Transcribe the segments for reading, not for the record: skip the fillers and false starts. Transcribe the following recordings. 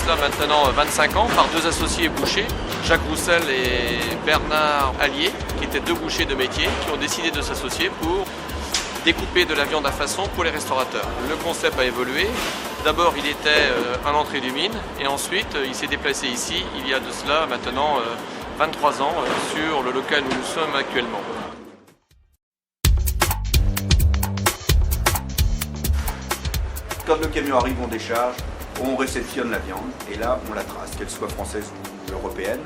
cela maintenant 25 ans par deux associés bouchers, Jacques Roussel et Bernard Allier, qui étaient deux bouchers de métier, qui ont décidé de s'associer pour découper de la viande à façon pour les restaurateurs. Le concept a évolué. D'abord, il était à l'entrée du mine et ensuite, il s'est déplacé ici, il y a de cela maintenant 23 ans, sur le local où nous sommes actuellement. Quand le camion arrive, on décharge, on réceptionne la viande et là, on la trace, qu'elle soit française ou européenne,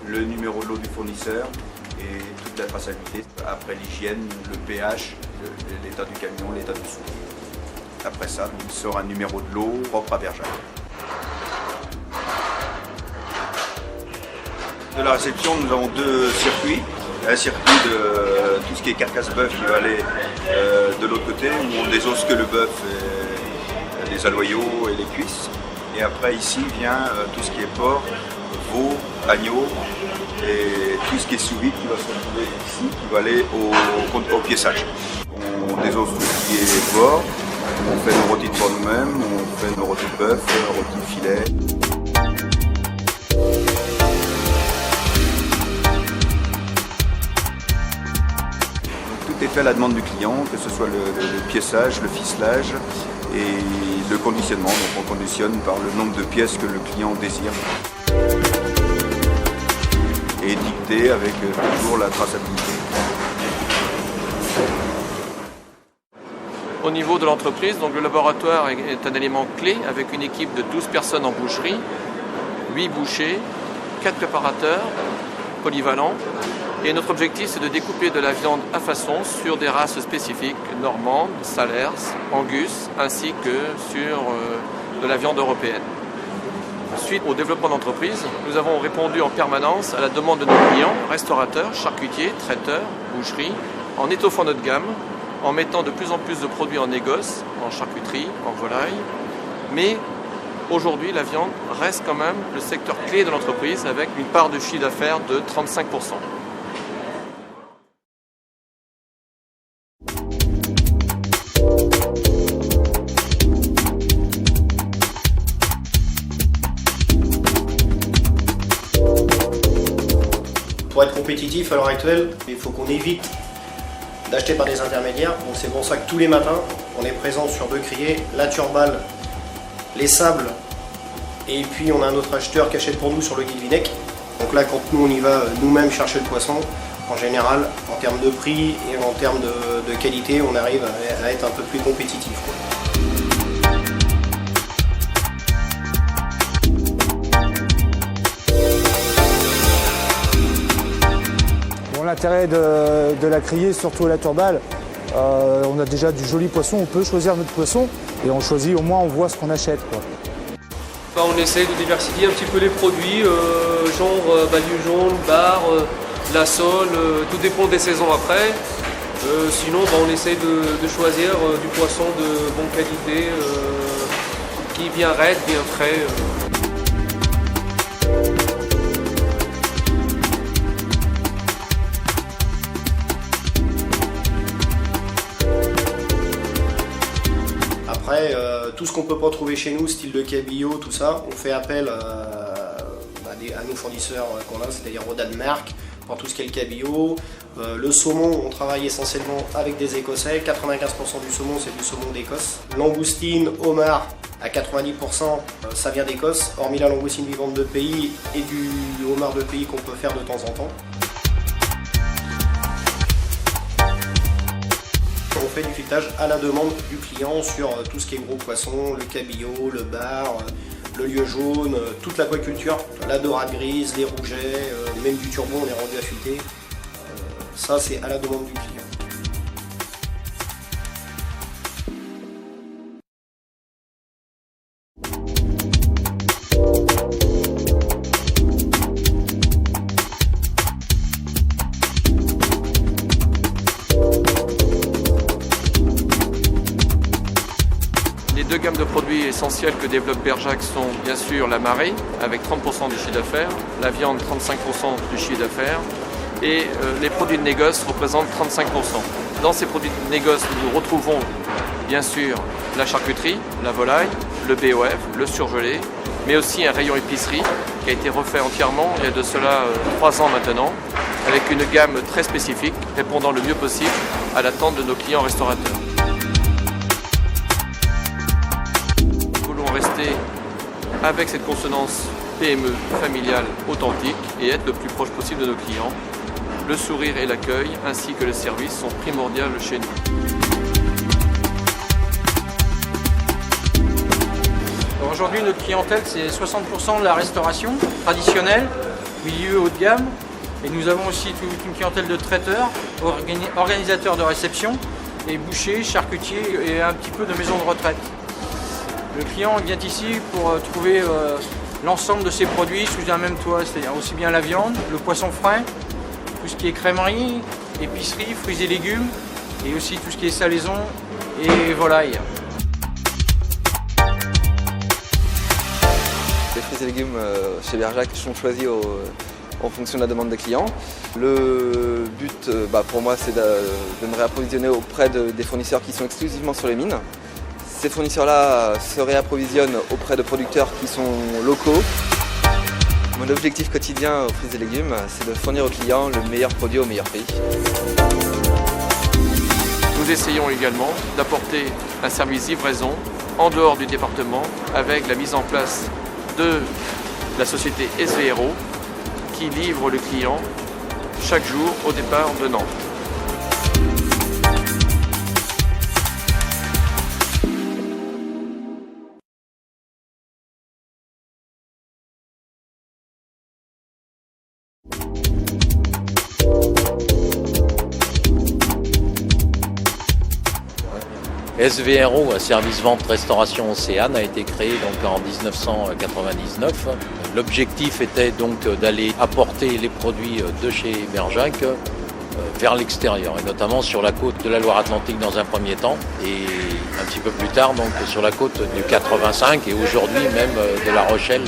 le numéro de lot du fournisseur et toute la traçabilité. Après l'hygiène, le pH, l'état du camion, l'état du sous. Après ça, il sort un numéro de lot propre à Bergerac. De la réception, nous avons deux circuits. Un circuit de tout ce qui est carcasse bœuf qui va aller de l'autre côté, où on désose que le bœuf, les aloyaux et les cuisses. Et après ici vient tout ce qui est porc, veau, agneau et tout ce qui est sous vide qui va se retrouver ici, qui va aller au piéçage. On désose tout ce qui est porc, on fait nos rôtis de porc nous-mêmes, on fait nos rôtis de bœuf, nos rôtis de filet. Tout est fait à la demande du client, que ce soit le piéçage, le ficelage et le conditionnement. Donc on conditionne par le nombre de pièces que le client désire. Et étiqueté avec toujours la traçabilité. Au niveau de l'entreprise, donc le laboratoire est un élément clé avec une équipe de 12 personnes en boucherie, 8 bouchers, 4 préparateurs polyvalents. Et notre objectif, c'est de découper de la viande à façon sur des races spécifiques, normandes, salers, angus, ainsi que sur de la viande européenne. Suite au développement d'entreprise, nous avons répondu en permanence à la demande de nos clients, restaurateurs, charcutiers, traiteurs, boucheries, en étoffant notre gamme, en mettant de plus en plus de produits en négoce, en charcuterie, en volaille. Mais aujourd'hui, la viande reste quand même le secteur clé de l'entreprise avec une part de chiffre d'affaires de 35%. Pour être compétitif à l'heure actuelle, il faut qu'on évite d'acheter par des intermédiaires. Donc c'est pour ça que tous les matins, on est présent sur deux criers, la Turballe, les sables, et puis on a un autre acheteur qui achète pour nous sur le Guilvinec. Donc là, quand nous on y va nous-mêmes chercher le poisson, en général, en termes de prix et en termes de qualité, on arrive à être un peu plus compétitif, quoi. L'intérêt de la criée, surtout à la Turballe, on a déjà du joli poisson, on peut choisir notre poisson et on choisit, au moins on voit ce qu'on achète, quoi. On essaie de diversifier un petit peu les produits, genre lieu jaune, bar, la sole, tout dépend des saisons après. Sinon on essaie de choisir du poisson de bonne qualité, qui est bien raide, bien frais. Après, tout ce qu'on ne peut pas trouver chez nous, style de cabillaud, tout ça, on fait appel à nos fournisseurs qu'on a, c'est-à-dire au Danemark, pour tout ce qui est le cabillaud. Le saumon, on travaille essentiellement avec des Écossais, 95% du saumon c'est du saumon d'Écosse. Langoustine, homard, à 90% ça vient d'Écosse, hormis la langoustine vivante de pays et du homard de pays qu'on peut faire de temps en temps. On fait du filetage à la demande du client sur tout ce qui est gros poisson, le cabillaud, le bar, le lieu jaune, toute l'aquaculture, la dorade grise, les rougets, même du turbot on est rendu affûté. Ça c'est à la demande du client. Les deux gammes de produits essentiels que développe Bergerac sont bien sûr la marée, avec 30% du chiffre d'affaires, la viande 35% du chiffre d'affaires, et les produits de négoce représentent 35%. Dans ces produits de négoce, nous retrouvons bien sûr la charcuterie, la volaille, le BOF, le surgelé, mais aussi un rayon épicerie qui a été refait entièrement il y a de cela 3 ans maintenant, avec une gamme très spécifique répondant le mieux possible à l'attente de nos clients restaurateurs. Nous voulons rester avec cette consonance PME familiale authentique et être le plus proche possible de nos clients. Le sourire et l'accueil ainsi que le service sont primordiaux chez nous. Aujourd'hui, notre clientèle, c'est 60% de la restauration traditionnelle, milieu haut de gamme. Et nous avons aussi toute une clientèle de traiteurs, organisateurs de réception, et bouchers, charcutiers et un petit peu de maisons de retraite. Le client vient ici pour trouver l'ensemble de ses produits sous un même toit, c'est-à-dire aussi bien la viande, le poisson frais, tout ce qui est crèmerie, épicerie, fruits et légumes, et aussi tout ce qui est salaison et volaille. Les fruits et légumes chez Bergerac sont choisis en fonction de la demande des clients. Le but pour moi, c'est de me réapprovisionner auprès des fournisseurs qui sont exclusivement sur les mines. Ces fournisseurs-là se réapprovisionnent auprès de producteurs qui sont locaux. Mon objectif quotidien aux fruits et légumes, c'est de fournir aux clients le meilleur produit au meilleur prix. Nous essayons également d'apporter un service livraison en dehors du département avec la mise en place de la société SVRO qui livre le client chaque jour au départ de Nantes. SVRO, un service vente restauration Océane, a été créé donc en 1999. L'objectif était donc d'aller apporter les produits de chez Bergerac vers l'extérieur, et notamment sur la côte de la Loire-Atlantique dans un premier temps, et un petit peu plus tard donc sur la côte du 85 et aujourd'hui même de La Rochelle,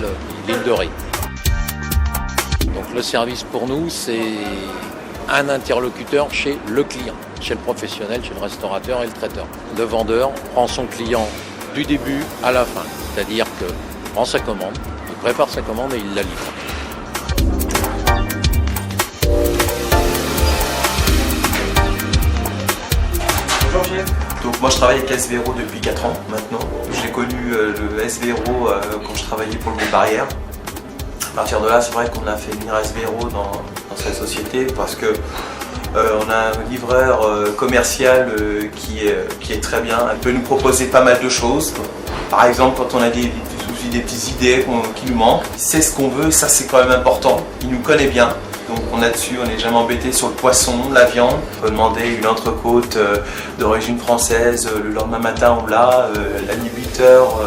l'île de Ré. Donc le service pour nous, c'est un interlocuteur chez le client, chez le professionnel, chez le restaurateur et le traiteur. Le vendeur prend son client du début à la fin, c'est-à-dire qu'il prend sa commande, il prépare sa commande et il la livre. Bonjour Pierre. Donc moi je travaille avec SVRO depuis 4 ans maintenant. J'ai connu le SVRO quand je travaillais pour le groupe Barrière. À partir de là, c'est vrai qu'on a fait venir SVRO dans cette société parce que on a un livreur commercial qui est très bien. Elle peut nous proposer pas mal de choses. Par exemple, quand on a des petites idées qui nous manquent, il sait ce qu'on veut, ça c'est quand même important. Il nous connaît bien. Donc on a dessus, on n'est jamais embêté sur le poisson, la viande. On peut demander une entrecôte d'origine française, le lendemain matin on l'a, la nuit 8 heures.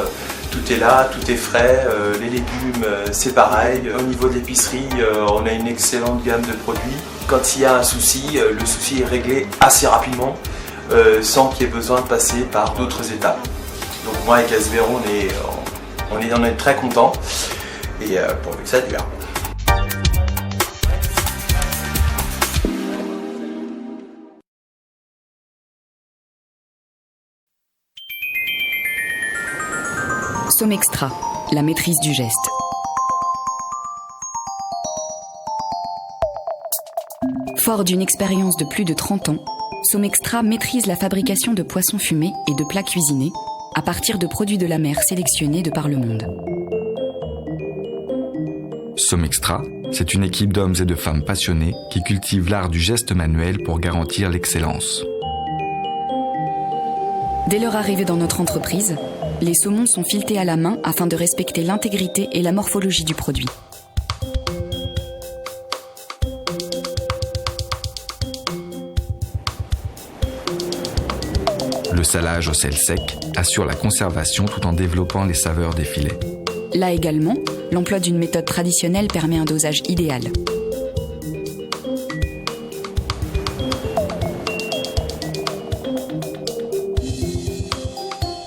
Tout est là, tout est frais, les légumes c'est pareil. Au niveau de l'épicerie, on a une excellente gamme de produits. Quand il y a un souci, le souci est réglé assez rapidement, sans qu'il y ait besoin de passer par d'autres étapes. Donc moi avec SVRO, on est très content et pourvu que ça dure. Somextra, la maîtrise du geste. Fort d'une expérience de plus de 30 ans, Somextra maîtrise la fabrication de poissons fumés et de plats cuisinés à partir de produits de la mer sélectionnés de par le monde. Somextra, c'est une équipe d'hommes et de femmes passionnés qui cultivent l'art du geste manuel pour garantir l'excellence. Dès leur arrivée dans notre entreprise, les saumons sont filetés à la main afin de respecter l'intégrité et la morphologie du produit. Le salage au sel sec assure la conservation tout en développant les saveurs des filets. Là également, l'emploi d'une méthode traditionnelle permet un dosage idéal.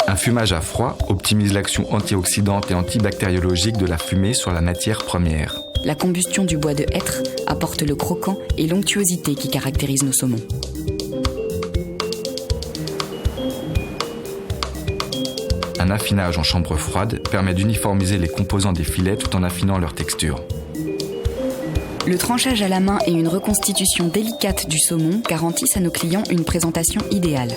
Un fumage à froid optimise l'action antioxydante et antibactériologique de la fumée sur la matière première. La combustion du bois de hêtre apporte le croquant et l'onctuosité qui caractérisent nos saumons. Un Un affinage en chambre froide permet d'uniformiser les composants des filets tout en affinant leur texture. Le tranchage à la main et une reconstitution délicate du saumon garantissent à nos clients une présentation idéale.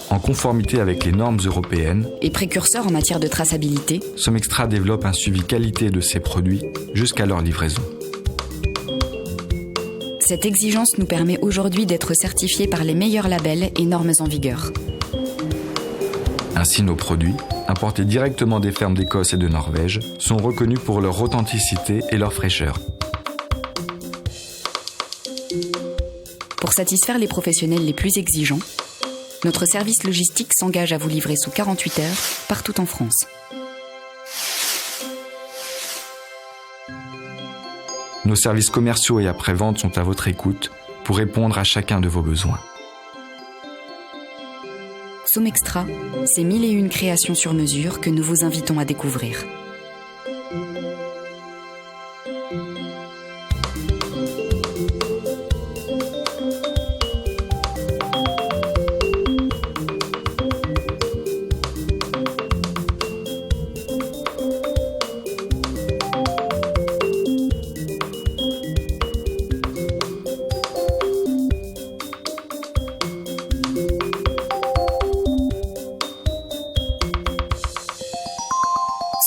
En conformité avec les normes européennes et précurseur en matière de traçabilité, Somextra développe un suivi qualité de ses produits jusqu'à leur livraison. Cette exigence nous permet aujourd'hui d'être certifiés par les meilleurs labels et normes en vigueur. Ainsi, nos produits, importés directement des fermes d'Écosse et de Norvège, sont reconnus pour leur authenticité et leur fraîcheur. Pour satisfaire les professionnels les plus exigeants, notre service logistique s'engage à vous livrer sous 48 heures partout en France. Nos services commerciaux et après-vente sont à votre écoute pour répondre à chacun de vos besoins. Somextra, c'est 1001 créations sur mesure que nous vous invitons à découvrir.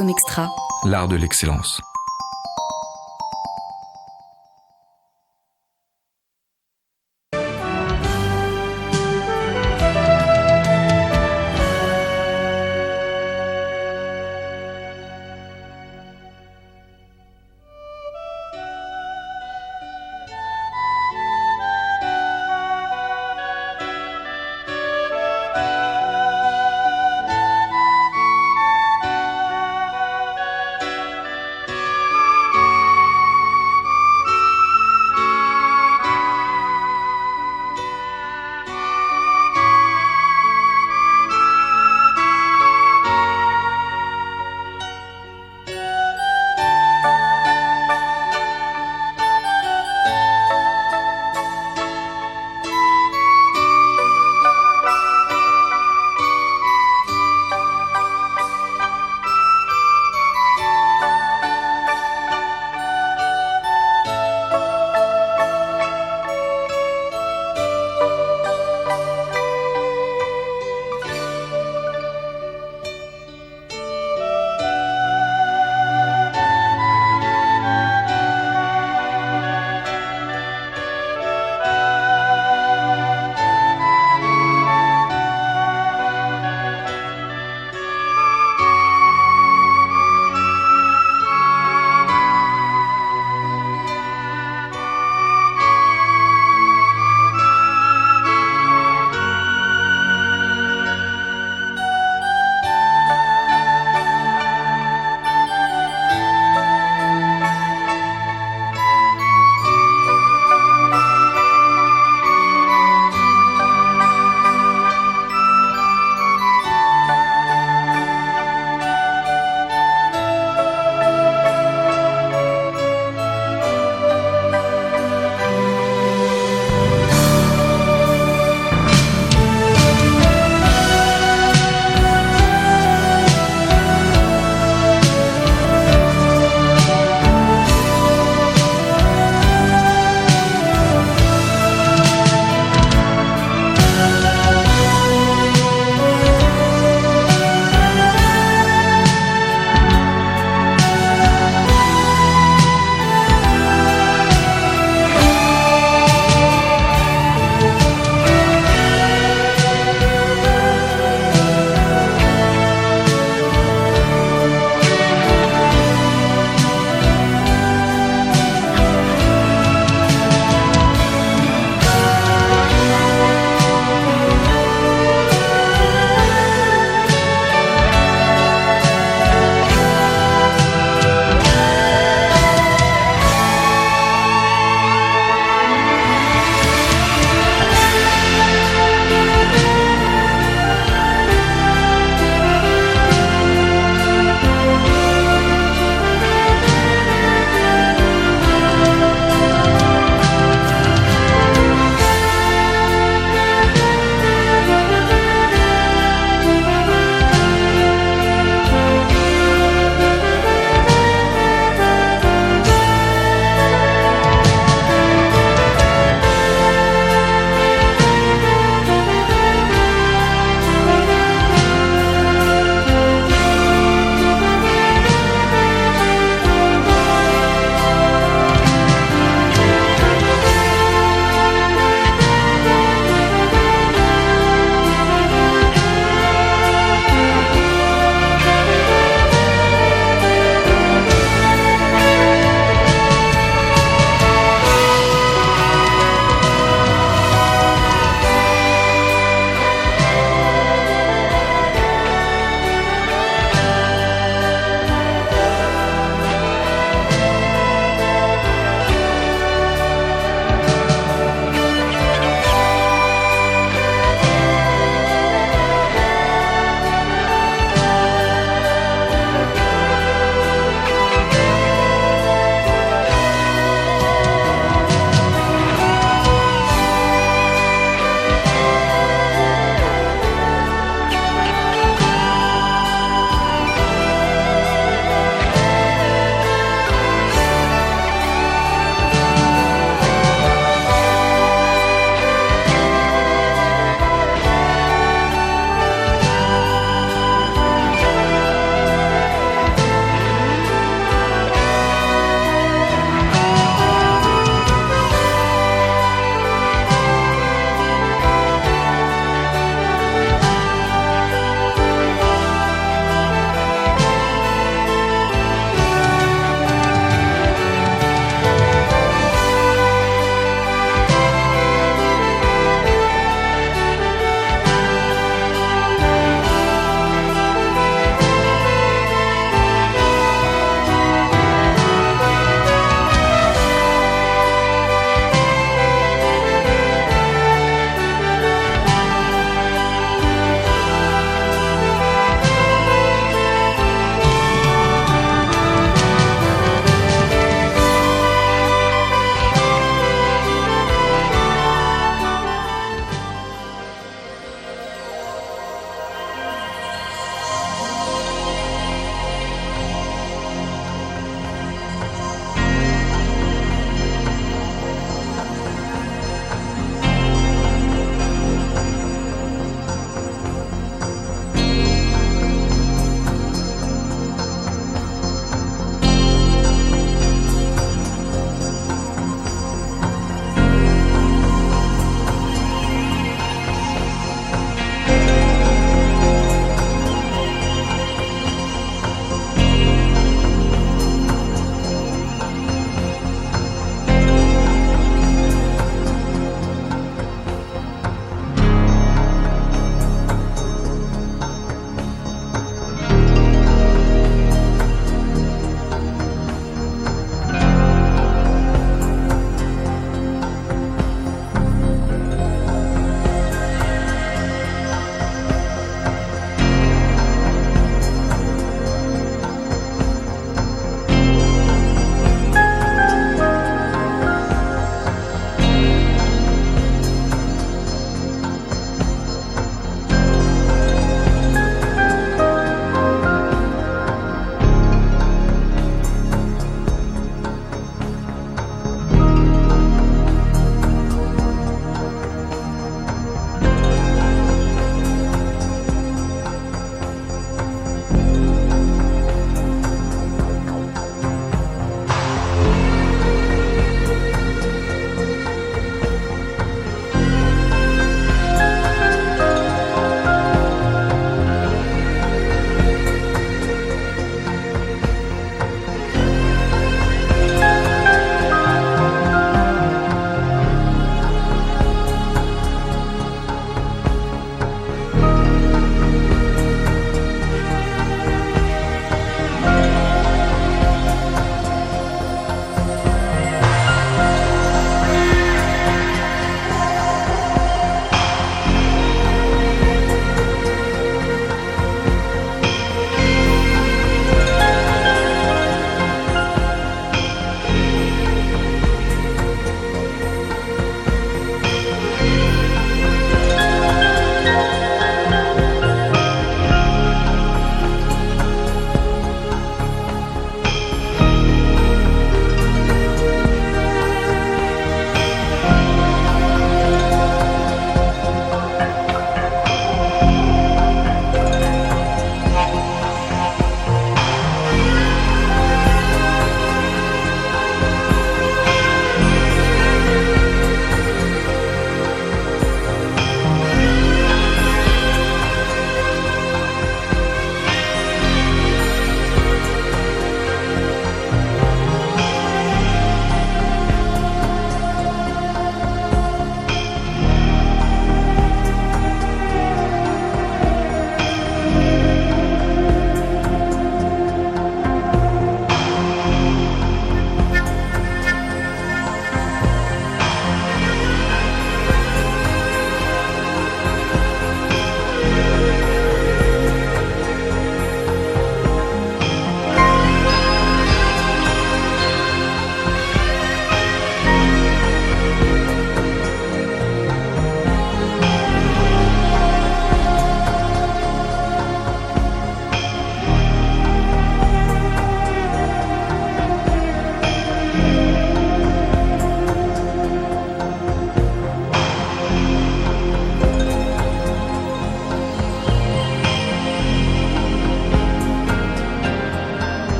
Somextra, l'art de l'excellence.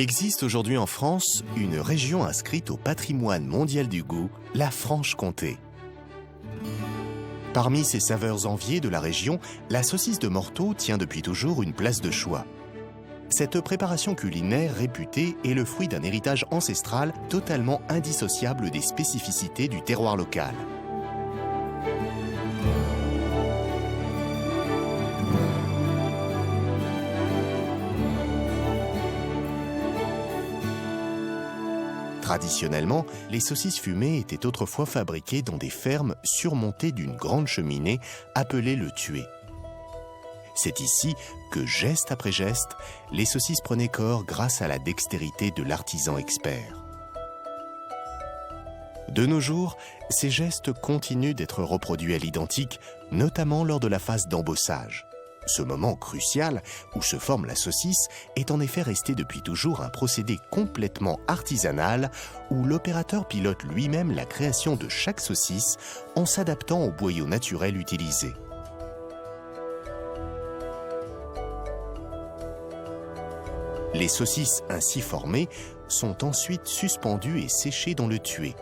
existe aujourd'hui en France une région inscrite au patrimoine mondial du goût, la Franche-Comté. Parmi ses saveurs enviées de la région, la saucisse de Morteau tient depuis toujours une place de choix. Cette préparation culinaire réputée est le fruit d'un héritage ancestral totalement indissociable des spécificités du terroir local. Traditionnellement, les saucisses fumées étaient autrefois fabriquées dans des fermes surmontées d'une grande cheminée appelée le tué. C'est ici que, geste après geste, les saucisses prenaient corps grâce à la dextérité de l'artisan expert. De nos jours, ces gestes continuent d'être reproduits à l'identique, notamment lors de la phase d'embossage. Ce moment crucial où se forme la saucisse est en effet resté depuis toujours un procédé complètement artisanal où l'opérateur pilote lui-même la création de chaque saucisse en s'adaptant au boyau naturel utilisé. Les saucisses ainsi formées sont ensuite suspendues et séchées dans le tué,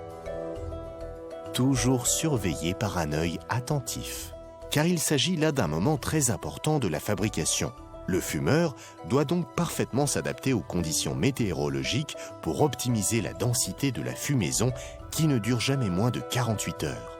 toujours surveillées par un œil attentif. Car il s'agit là d'un moment très important de la fabrication. Le fumeur doit donc parfaitement s'adapter aux conditions météorologiques pour optimiser la densité de la fumaison qui ne dure jamais moins de 48 heures.